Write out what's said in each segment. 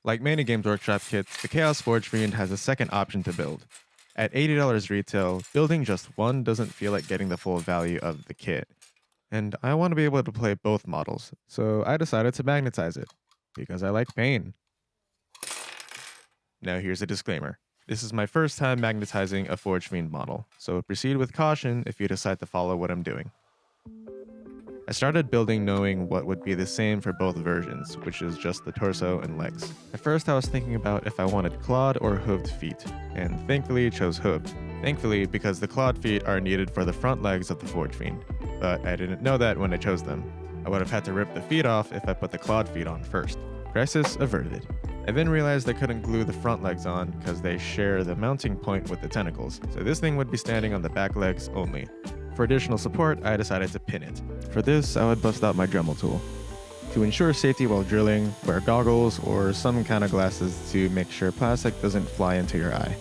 Like many Games Workshop kits, the Chaos Forgefiend has a second option to build. At $80 retail, building just one doesn't feel like getting the full value of the kit. And I want to be able to play both models, so I decided to magnetize it. Because I like pain. Now here's a disclaimer. This is my first time magnetizing a Forgefiend model, so proceed with caution if you decide to follow what I'm doing. I started building knowing what would be the same for both versions, which is just the torso and legs. At first I was thinking about if I wanted clawed or hooved feet, and thankfully chose hooved. Thankfully, because the clawed feet are needed for the front legs of the Forgefiend, but I didn't know that when I chose them. I would have had to rip the feet off if I put the clawed feet on first. Crisis averted. I then realized I couldn't glue the front legs on because they share the mounting point with the tentacles, so this thing would be standing on the back legs only. For additional support, I decided to pin it. For this, I would bust out my Dremel tool. To ensure safety while drilling, wear goggles or some kind of glasses to make sure plastic doesn't fly into your eye.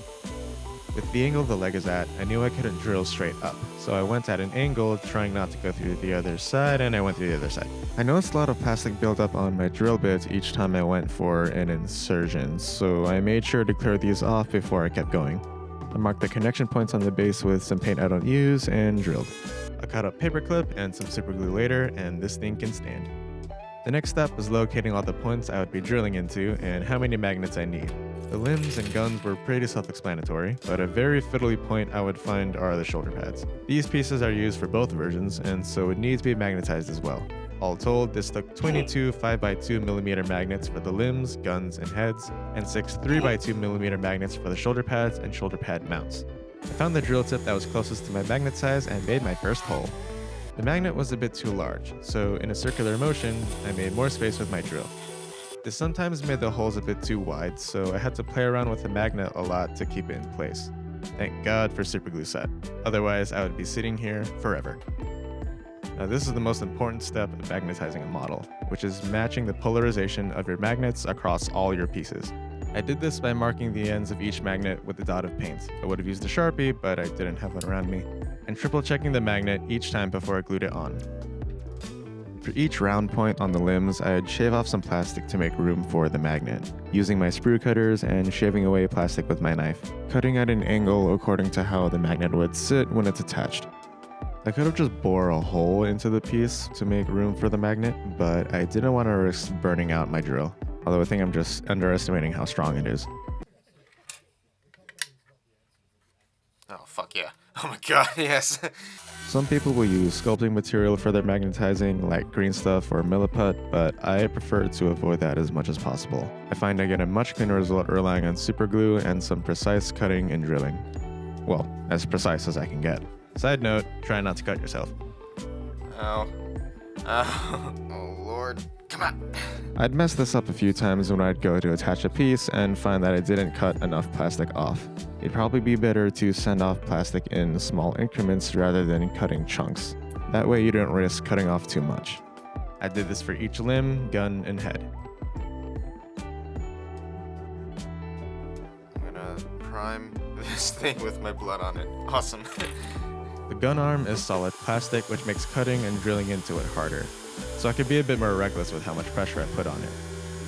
With the angle the leg is at, I knew I couldn't drill straight up, so I went at an angle, trying not to go through the other side, and I went through the other side. I noticed a lot of plastic built up on my drill bits each time I went for an insertion, so I made sure to clear these off before I kept going. I marked the connection points on the base with some paint I don't use and drilled. I cut up paperclip and some super glue later, and this thing can stand. The next step was locating all the points I would be drilling into and how many magnets I need. The limbs and guns were pretty self-explanatory, but a very fiddly point I would find are the shoulder pads. These pieces are used for both versions, and so it needs to be magnetized as well. All told, this took 22 5x2mm magnets for the limbs, guns, and heads, and 6 3x2mm magnets for the shoulder pads and shoulder pad mounts. I found the drill tip that was closest to my magnet size and made my first hole. The magnet was a bit too large, so in a circular motion, I made more space with my drill. This sometimes made the holes a bit too wide, so I had to play around with the magnet a lot to keep it in place. Thank God for super glue set, otherwise I would be sitting here forever. Now this is the most important step of magnetizing a model, which is matching the polarization of your magnets across all your pieces. I did this by marking the ends of each magnet with a dot of paint. I would have used a Sharpie, but I didn't have one around me, and triple checking the magnet each time before I glued it on. For each round point on the limbs, I'd shave off some plastic to make room for the magnet, using my sprue cutters and shaving away plastic with my knife, cutting at an angle according to how the magnet would sit when it's attached. I could have just bored a hole into the piece to make room for the magnet, but I didn't want to risk burning out my drill, although I think I'm just underestimating how strong it is. Oh, fuck yeah. Oh my god, yes. Some people will use sculpting material for their magnetizing, like green stuff or milliput, but I prefer to avoid that as much as possible. I find I get a much cleaner result relying on super glue and some precise cutting and drilling. Well, as precise as I can get. Side note, try not to cut yourself. Ow. Ow. Oh lord. Come on. I'd mess this up a few times when I'd go to attach a piece and find that I didn't cut enough plastic off. It'd probably be better to send off plastic in small increments rather than cutting chunks. That way you don't risk cutting off too much. I did this for each limb, gun, and head. I'm gonna prime this thing with my blood on it. Awesome. The gun arm is solid plastic, which makes cutting and drilling into it harder, so I could be a bit more reckless with how much pressure I put on it.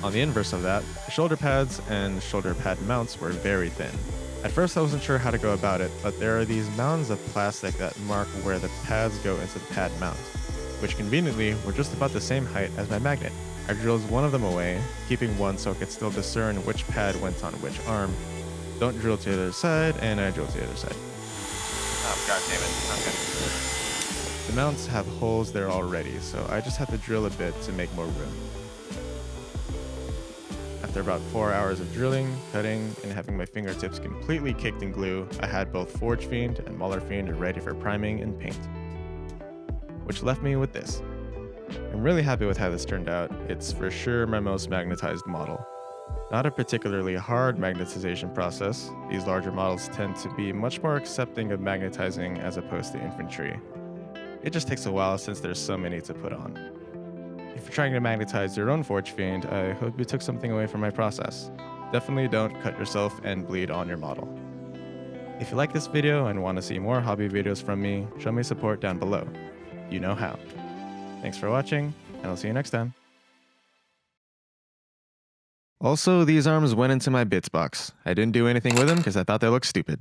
On the inverse of that, the shoulder pads and shoulder pad mounts were very thin. At first I wasn't sure how to go about it, but there are these mounds of plastic that mark where the pads go into the pad mount, which conveniently were just about the same height as my magnet. I drilled one of them away, keeping one so I could still discern which pad went on which arm. Don't drill to the other side, and I drilled to the other side. Oh god damn it. Okay. The mounts have holes there already, so I just had to drill a bit to make more room. After about 4 hours of drilling, cutting, and having my fingertips completely caked in glue, I had both forgefiend and maulerfiend ready for priming and paint. Which left me with this. I'm really happy with how this turned out. It's for sure my most magnetized model. Not a particularly hard magnetization process. These larger models tend to be much more accepting of magnetizing as opposed to infantry. It just takes a while since there's so many to put on. If you're trying to magnetize your own forgefiend, I hope you took something away from my process. Definitely don't cut yourself and bleed on your model. If you like this video and want to see more hobby videos from me, show me support down below. You know how. Thanks for watching, and I'll see you next time. Also, these arms went into my bits box. I didn't do anything with them because I thought they looked stupid.